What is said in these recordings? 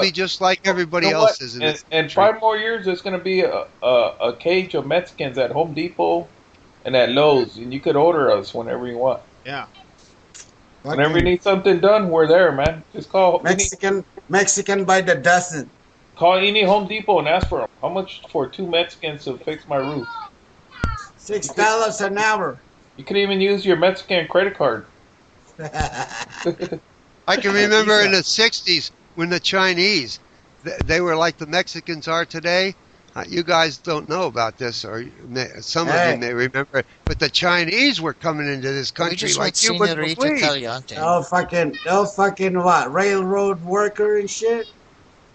be just like everybody You know else what? is in this In country. 5 more years, there's gonna be a cage of Mexicans at Home Depot and at Lowe's, and you could order us whenever you want. Yeah. Whenever you Fucking need something done, we're there, man. Just Mexican by the dozen. call any Home Depot and ask for them. How much for 2 Mexicans to fix my roof? $6 an hour. You could even use your Mexican credit card. I can remember in the 60s when the Chinese, they were like the Mexicans are today. You guys don't know about this, or some of you may remember it, but the Chinese were coming into this country just like want you wouldn't Senorita believe. Caliente. Oh fucking what? Railroad worker and shit?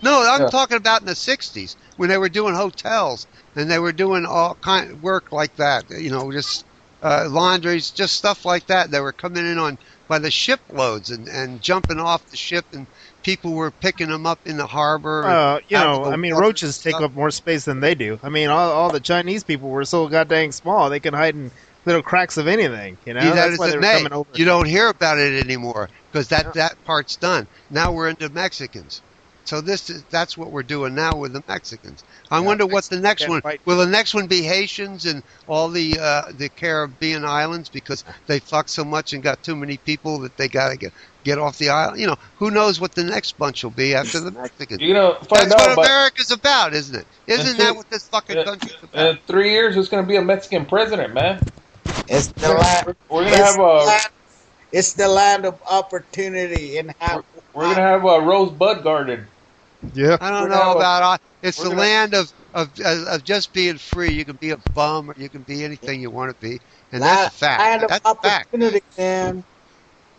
No, I'm talking about in the 60s when they were doing hotels and they were doing all kind of work like that, you know, just laundries, just stuff like that. They were coming in on by the shiploads and jumping off the ship, and people were picking them up in the harbor. You know, I mean, roaches take up more space than they do. I mean, all the Chinese people were so goddamn small, they can hide in little cracks of anything, you know? That's why they were coming over. You don't hear about it anymore because that part's done. Now we're into Mexicans. So that's what we're doing now with the Mexicans. I wonder what the next one will. The next one be Haitians and all the Caribbean islands because they fucked so much and got too many people that they got to get off the island. You know, who knows what the next bunch will be after the Mexicans? You know, that's what America's about, isn't it? Isn't that what this fucking country's about? In 3 years, there's going to be a Mexican president, man. It's the land. We're going to have a. It's the land of opportunity and we're going to have a rosebud garden. Yeah, I don't know about it's the land of just being free. You can be a bum or you can be anything you want to be, and that's a fact. That's a fact. Man.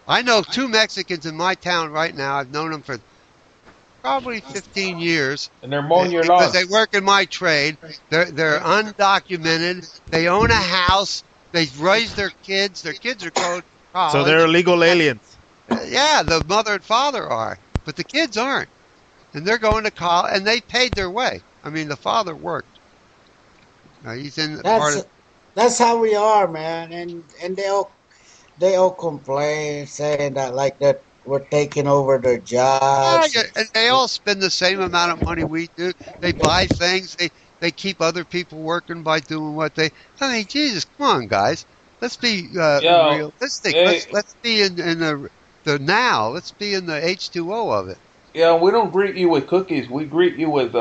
I know 2 Mexicans in my town right now. I've known them for probably 15 years, and they're mowing your lawn because they work in my trade. They're undocumented. They own a house. They raise their kids. Their kids are going to college. So they're illegal aliens. Yeah, the mother and father are, but the kids aren't. And they're going to college, and they paid their way. I mean, the father worked. He's in part of. That's how we are, man. And they all complain, saying that like that we're taking over their jobs. Yeah, and they all spend the same amount of money we do. They buy things. They keep other people working by doing what they. I mean, Jesus, come on, guys. Let's be realistic. Let's be in the now. Let's be in the H2O of it. Yeah, we don't greet you with cookies. We greet you with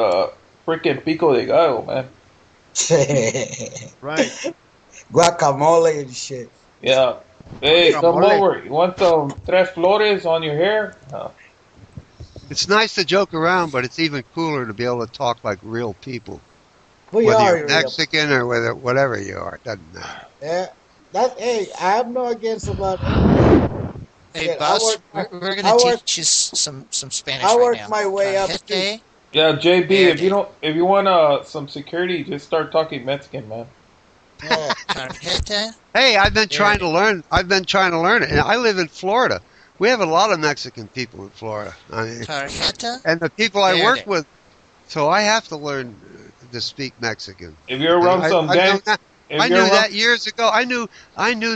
freaking pico de gallo, man. Right. Guacamole and shit. Yeah. Hey, come over. You want some tres flores on your hair? No. It's nice to joke around, but it's even cooler to be able to talk like real people. Whether you're Mexican or whatever you are, it doesn't matter. Yeah. I have no against about Hey, boss, we're going to teach you some Spanish right now. I work my way up. Yeah, JB, if you want some security, just start talking Mexican, man. Yeah. Hey, I've been trying to learn it. And I live in Florida. We have a lot of Mexican people in Florida. I mean, and the people I work with, so I have to learn to speak Mexican. If you're around some gang. I knew that years ago. I knew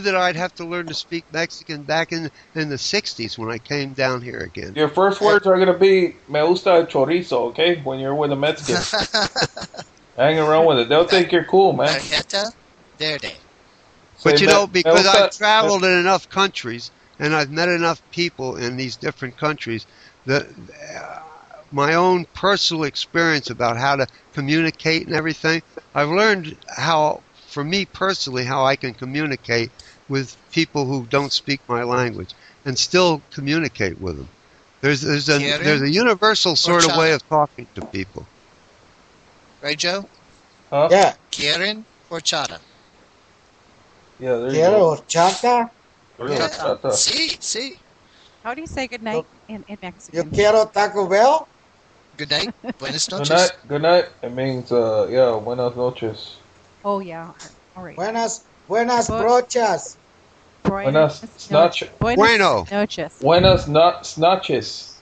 that I'd have to learn to speak Mexican back in the 60s when I came down here again. Your first words are going to be, me gusta el chorizo, okay? When you're with a Mexican. Hang around with it. They'll think you're cool, man. But you know, because I've traveled in enough countries and I've met enough people in these different countries, that my own personal experience about how to communicate and everything, I've learned how, for me personally, how I can communicate with people who don't speak my language and still communicate with them. There's a universal sort of way of talking to people. Right, Joe? Huh? Yeah. Quieren horchata. Yeah, there you go. Horchata? Sí. How do you say good night in Mexican? Yo quiero Taco Bell. Good night. Buenas noches. Good night. It means, buenas noches. Oh, yeah. All right. Buenas brochas. Buenas noches. Bueno. Noches. Buenas noches.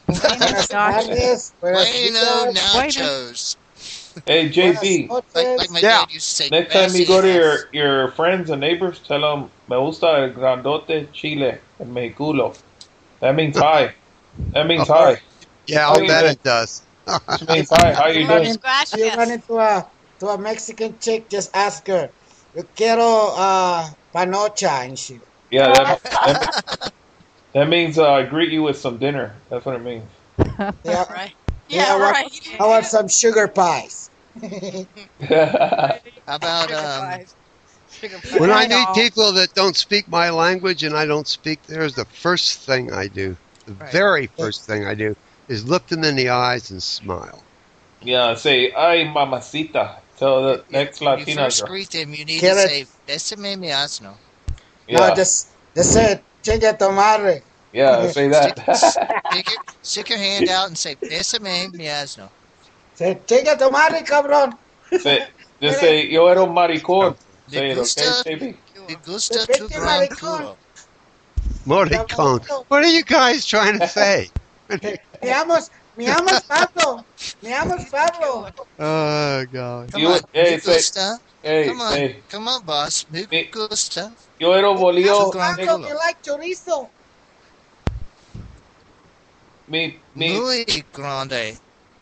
Buenas noches. Bueno nachos. Hey, JB. Like my dad used to say. Next time you go to your friends and neighbors, tell them, me gusta el grandote chile en mi culo. That means hi. That means hi. Yeah, I'll bet it does. Which means hi. How you doing? You run into a Mexican chick, just ask her, "Yo quiero panocha," and shit. Yeah, that means I greet you with some dinner. That's what it means. Yeah, Right. yeah. I want some sugar pies. How about When I meet people that don't speak my language and I don't speak theirs, the first thing I do, the very first thing I do, is look them in the eyes and smile. Yeah, say, "Ay, mamacita." Tell the next Latina you first girl. greet them, you need to say, "Besame mi asno." Yeah. No, just say, "Chinga tu madre." Yeah, say that. Stick your hand out and say, "Besame mi asno." Say, "Chinga tu madre, cabrón." Just say, "Yo era un maricón." Say it, okay, JB? Me gusta tu gran culo. Maricón. What are you guys trying to say? Me amas Pablo. Me amas Pablo. Oh, God. Come on, me gusta. Hey, come on, boss. Me gusta. Yo era bolillo. Pablo, you like chorizo. Muy grande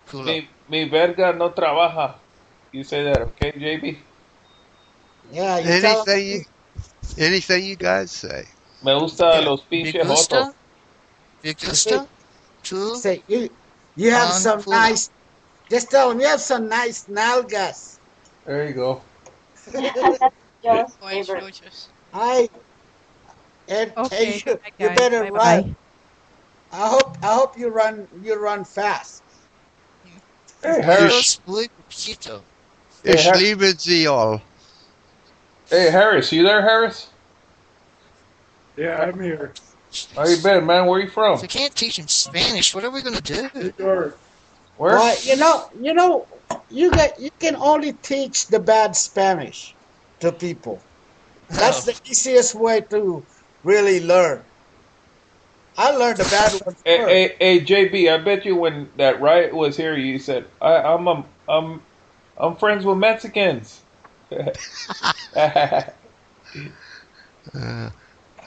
culo. Mi verga no trabaja. You say that, okay, JB? Yeah, you anything you guys say. Me gusta los pinches jotos. Me gusta. Tu say you have some culo. nice. Just tell them you have some nice nalgas. There you go. Okay, you better run. I hope you run fast. Hey, Harris. Ich liebe Sie all. Hey, Harris, you there, Harris? Yeah, I'm here. How you been, man? Where you from? If we can't teach him Spanish, what are we gonna do? Where? Well, you can only teach the bad Spanish to people. That's the easiest way to really learn. I learned the bad ones first. Hey, JB, I bet you when that riot was here, you said, I'm friends with Mexicans.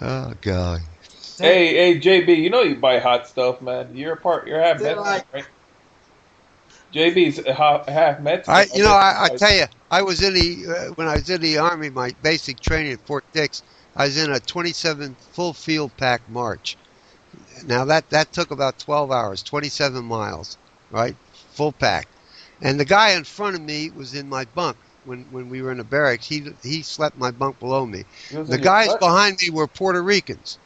Oh, God. Hey, JB, you know you buy hot stuff, man. You're half Mexican, right? JB's half Mexican. I tell you, I was in when I was in the Army, my basic training at Fort Dix, I was in a 27 full field pack march. Now that took about 12 hours, 27 miles, right? Full pack. And the guy in front of me was in my bunk when we were in the barracks. He slept my bunk below me. The guys behind me were Puerto Ricans,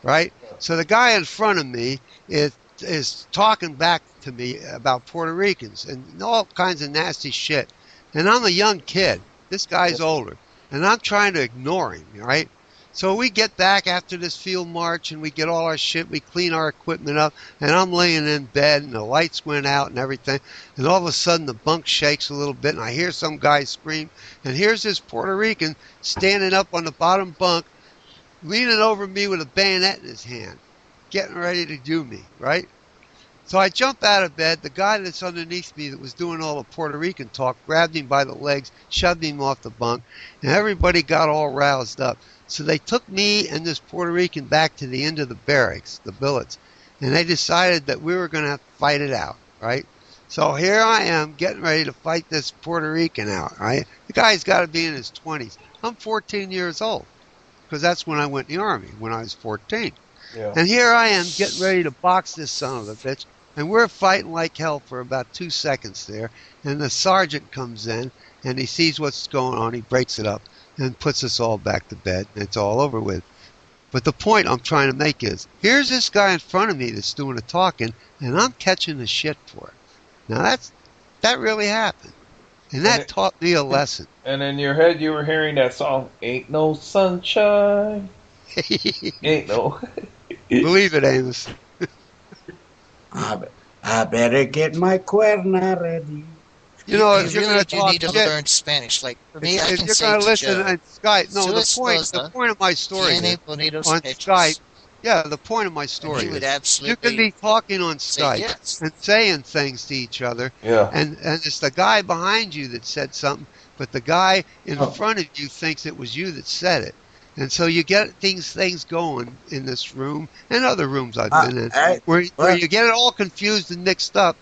right? So the guy in front of me is talking back to me about Puerto Ricans and all kinds of nasty shit. And I'm a young kid. This guy's older. And I'm trying to ignore him, right? So we get back after this field march and we get all our shit, we clean our equipment up, and I'm laying in bed and the lights went out and everything, and all of a sudden the bunk shakes a little bit and I hear some guy scream, and here's this Puerto Rican standing up on the bottom bunk, leaning over me with a bayonet in his hand, getting ready to do me, right? So I jump out of bed. The guy that's underneath me that was doing all the Puerto Rican talk grabbed him by the legs, shoved him off the bunk, and everybody got all roused up. So they took me and this Puerto Rican back to the end of the barracks, the billets, and they decided that we were going to have to fight it out, right? So here I am getting ready to fight this Puerto Rican out, right? The guy's got to be in his 20s. I'm 14 years old because that's when I went in the Army, when I was 14. Yeah. And here I am getting ready to box this son of a bitch, and we're fighting like hell for about 2 seconds there, and the sergeant comes in, and he sees what's going on, he breaks it up, and puts us all back to bed, and it's all over with. But the point I'm trying to make is, here's this guy in front of me that's doing the talking, and I'm catching the shit for it. Now that really happened, and that taught me a lesson. And in your head you were hearing that song, "Ain't No Sunshine." Ain't no. Believe it, Amos. I better get my cuerna ready. You know, if you you're really going to need to learn Spanish. Like for me, I if can you're say going to to listen Joe, on Skype, no, the point of my story is, on Skype, yeah, the point of my story is, you can be talking on Skype and saying things to each other, and it's the guy behind you that said something, but the guy in front of you thinks it was you that said it. And so you get things going in this room and other rooms I've been in, where you get it all confused and mixed up